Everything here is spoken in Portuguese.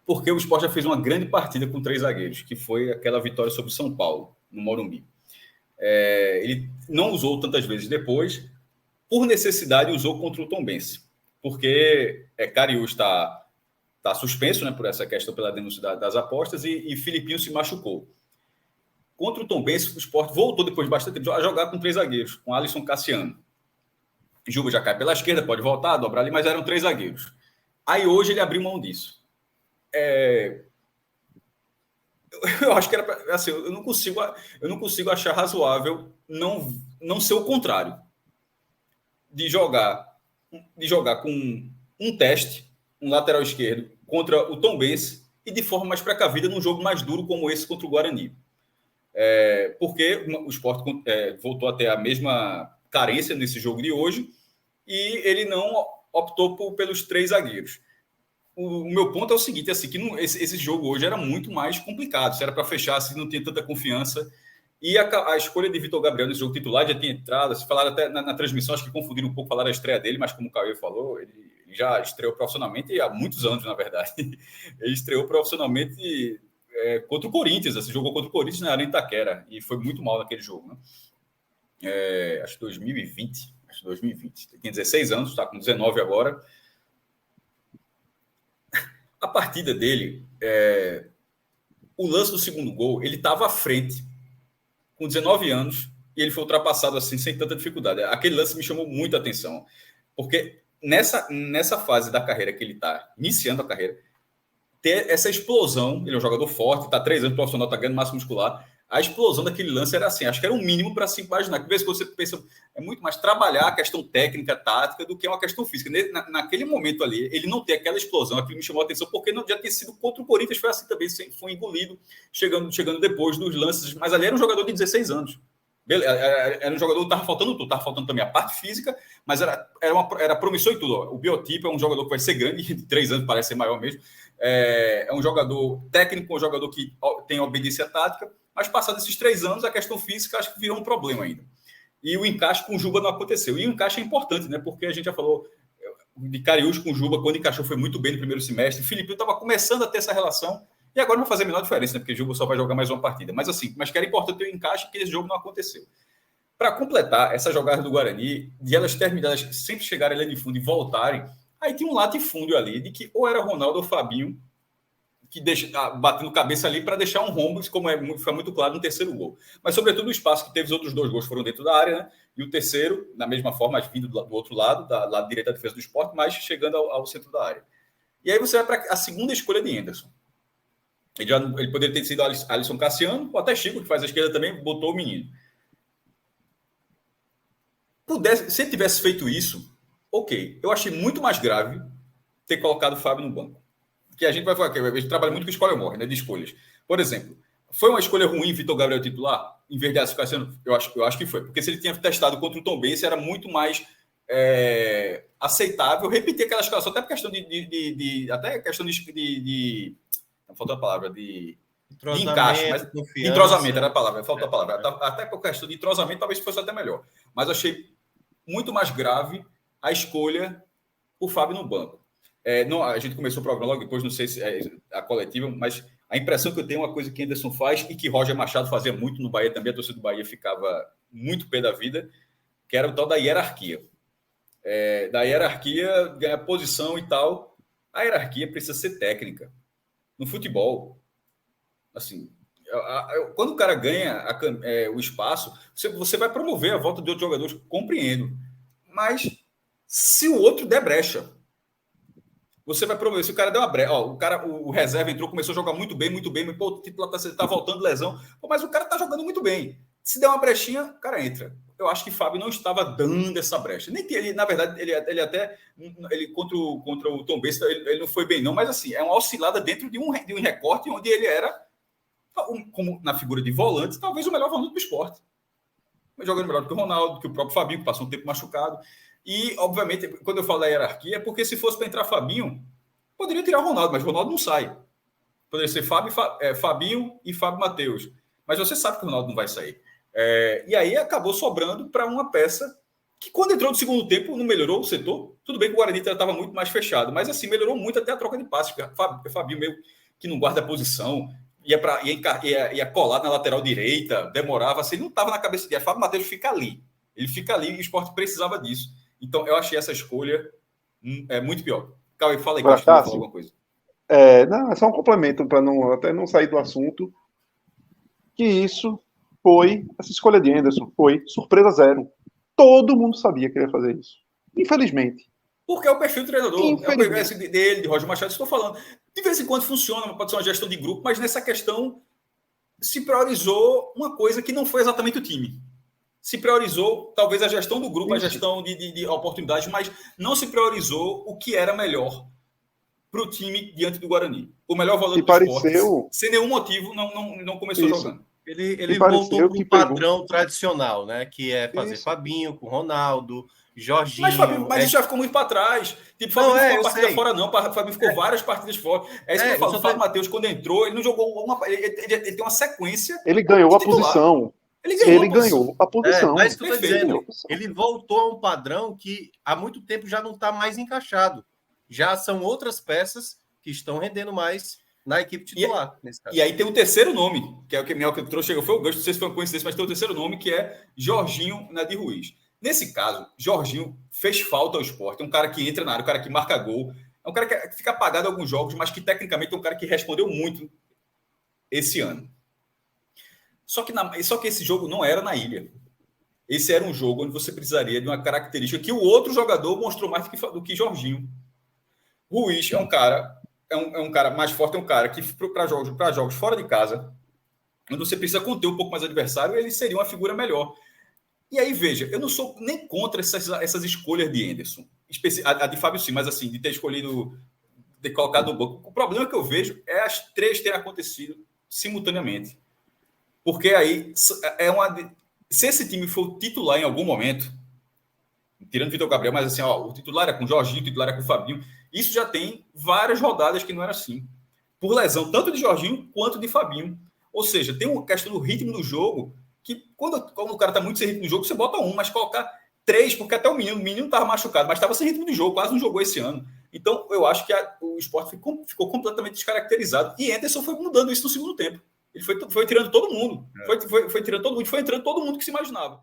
porque o Sport já fez uma grande partida com 3 zagueiros, que foi aquela vitória sobre o São Paulo, no Morumbi. Ele não usou tantas vezes depois, por necessidade usou contra o Tombense, porque Cariús está suspenso, né, por essa questão, pela denúncia das apostas, e Filipinho se machucou. Contra o Tombense, o Sport voltou depois de bastante tempo a jogar com 3 zagueiros, com Alisson Cassiano. Juba já cai pela esquerda, pode voltar, dobrar ali, mas eram 3 zagueiros. Aí hoje ele abriu mão disso. Eu acho que era assim, eu não consigo achar razoável não ser o contrário de jogar com um teste, um lateral esquerdo contra o Tombense e de forma mais precavida num jogo mais duro como esse contra o Guarani. Porque o Sport voltou a ter a mesma carência nesse jogo de hoje e ele não optou pelos 3 zagueiros. O meu ponto é o seguinte, assim, que esse jogo hoje era muito mais complicado. Se era para fechar, se não tinha tanta confiança. E a escolha de Vitor Gabriel nesse jogo titular já tinha entrado. Se falaram até na transmissão, acho que confundiram um pouco, falaram a estreia dele, mas como o Cauê falou, ele já estreou profissionalmente há muitos anos, na verdade. Ele estreou profissionalmente contra o Corinthians. Assim, jogou contra o Corinthians na Arena Itaquera e foi muito mal naquele jogo, né? Acho que 2020. Tem 16 anos, está com 19 agora. A partida dele, o lance do segundo gol, ele estava à frente, com 19 anos, e ele foi ultrapassado assim, sem tanta dificuldade. Aquele lance me chamou muita atenção, porque nessa fase da carreira que ele está iniciando a carreira, ter essa explosão, ele é um jogador forte, está 3 anos profissional, está ganhando massa muscular, a explosão daquele lance era assim, acho que era um mínimo para se imaginar, que às vezes você pensa, é muito mais trabalhar a questão técnica, tática, do que uma questão física. Naquele momento ali, ele não ter aquela explosão, aquilo me chamou a atenção, porque não já tinha sido contra o Corinthians, foi assim também, foi engolido, chegando depois dos lances, mas ali era um jogador de 16 anos. Era um jogador que estava faltando tudo, estava faltando também a parte física, mas era promissor e tudo. O biotipo é um jogador que vai ser grande, de 3 anos parece ser maior mesmo. É um jogador técnico, um jogador que tem obediência tática, mas passados esses 3 anos, a questão física acho que virou um problema ainda. E o encaixe com o Juba não aconteceu. E o encaixe é importante, né? Porque a gente já falou de Cariús com o Juba, quando encaixou foi muito bem no primeiro semestre. O Filipinho estava começando a ter essa relação, e agora não vai fazer a menor diferença, né? Porque o Juba só vai jogar mais uma partida. Mas que era importante ter o encaixe, que esse jogo não aconteceu. Para completar essa jogada do Guarani, de elas terminarem, sempre chegarem ali de fundo e voltarem, aí tinha um latifúndio ali, de que ou era Ronaldo ou Fabinho, que batendo cabeça ali para deixar um rombo, como foi muito claro no terceiro gol. Mas, sobretudo, o espaço que teve, os outros 2 gols foram dentro da área, né? E o terceiro, da mesma forma, vindo do outro lado, da lado direito da defesa do Sport, mas chegando ao centro da área. E aí você vai para a segunda escolha de Henderson. Ele poderia ter sido Alisson Cassiano, ou até Chico, que faz a esquerda também, botou o menino. Se ele tivesse feito isso, ok. Eu achei muito mais grave ter colocado o Fábio no banco. Que a gente vai falar, a gente trabalha muito com escolha ou morre, né, de escolhas. Por exemplo, foi uma escolha ruim Vitor Gabriel titular, em vez de Alisson Cassiano? Eu acho que foi. Porque se ele tinha testado contra o Tombense, era muito mais aceitável repetir aquela escalação, até por questão até questão de não falta a palavra, de encaixe, mas entrosamento era a palavra, falta a palavra. Até por questão de entrosamento, talvez fosse até melhor. Mas eu achei muito mais grave a escolha por Fábio no banco. Não, a gente começou o programa logo depois, não sei se é a coletiva, mas a impressão que eu tenho é uma coisa que Henderson faz e que Roger Machado fazia muito no Bahia também, a torcida do Bahia ficava muito pé da vida, que era o tal da hierarquia. Da hierarquia, ganhar posição e tal. A hierarquia precisa ser técnica. No futebol, assim, quando o cara ganha o espaço, você vai promover a volta de outros jogadores, compreendo. Mas se o outro der brecha, você vai promover. Se o cara der uma brecha, o reserva entrou, começou a jogar muito bem, mas o titular tá voltando lesão. mas o cara tá jogando muito bem. Se der uma brechinha, o cara entra. Eu acho que Fábio não estava dando essa brecha. Nem ele, na verdade, ele até contra o Tombense, ele não foi bem, não, mas assim, é uma oscilada dentro de um recorte onde ele era, como na figura de volante, talvez o melhor volante do esporte. Jogando melhor do que o Ronaldo, que o próprio Fabinho, que passou um tempo machucado. E, obviamente, quando eu falo da hierarquia, é porque se fosse para entrar Fabinho, poderia tirar o Ronaldo, mas o Ronaldo não sai. Poderia ser Fabinho e Fábio Matheus. Mas você sabe que o Ronaldo não vai sair. E aí acabou sobrando para uma peça que, quando entrou no segundo tempo, não melhorou o setor. Tudo bem que o Guarani estava muito mais fechado, mas assim, melhorou muito até a troca de passes. O Fabinho meio que não guarda a posição, ia colar na lateral direita, demorava, assim, não estava na cabeça dele. Fábio Matheus fica ali. Ele fica ali e o Sport precisava disso. Então, eu achei essa escolha muito pior. Cauê, fala aí que eu acho que eu vou falar alguma coisa. Não, é só um complemento para até não sair do assunto. Que essa escolha de Anderson foi surpresa zero. Todo mundo sabia que ele ia fazer isso. Infelizmente. Porque é o perfil do treinador. É o Infelizmente. perfil dele, de Roger Machado, estou falando. De vez em quando funciona, pode ser uma gestão de grupo, mas nessa questão se priorizou uma coisa que não foi exatamente o time. Se priorizou, talvez, a gestão do grupo, Isso. a gestão de oportunidades, mas não se priorizou o que era melhor para o time diante do Guarani. O melhor volante do esporte, sem nenhum motivo, não começou jogando. Ele voltou para o padrão tradicional, né? Que é fazer Fabinho com Ronaldo, Jorginho. Mas isso já ficou muito para trás. Tipo, Fabinho não ficou uma partida fora, não. Fabinho ficou várias partidas fora. É isso que eu falo. O Fábio Matheus, quando entrou, ele não jogou uma. Ele tem uma sequência. Ele ganhou a posição. Ele ganhou a posição. É isso que eu estou dizendo. Ele voltou a um padrão que há muito tempo já não está mais encaixado. Já são outras peças que estão rendendo mais na equipe titular. E aí tem o terceiro nome, que é o que eu trouxe, foi o Gancho, não sei se foi uma coincidência, mas tem o terceiro nome, que é Jorginho Nadir Ruiz. Nesse caso, Jorginho fez falta ao Sport. É um cara que entra na área, um cara que marca gol. É um cara que fica apagado em alguns jogos, mas que tecnicamente é um cara que respondeu muito esse ano. Só que esse jogo não era na Ilha. Esse era um jogo onde você precisaria de uma característica que o outro jogador mostrou mais do que Jorginho. Ruiz é um cara mais forte, é um cara que para jogos fora de casa, onde você precisa conter um pouco mais o adversário, ele seria uma figura melhor. E aí, veja, eu não sou nem contra essas escolhas de Anderson. A de Fábio sim, mas assim, de ter escolhido, de colocado no banco. O problema que eu vejo é as três terem acontecido simultaneamente. Porque aí, se esse time for titular em algum momento, tirando o Vitor Gabriel, mas assim, o titular é com o Jorginho, o titular é com o Fabinho, isso já tem várias rodadas que não era assim. Por lesão, tanto de Jorginho quanto de Fabinho. Ou seja, tem uma questão do ritmo do jogo, que quando o cara está muito sem ritmo do jogo, você bota mas colocar 3, porque até o menino estava machucado, mas estava sem ritmo de jogo, quase não jogou esse ano. Então, eu acho que o Sport ficou completamente descaracterizado. E Anderson foi mudando isso no segundo tempo. Ele foi tirando todo mundo. Foi tirando todo mundo, foi entrando todo mundo que se imaginava.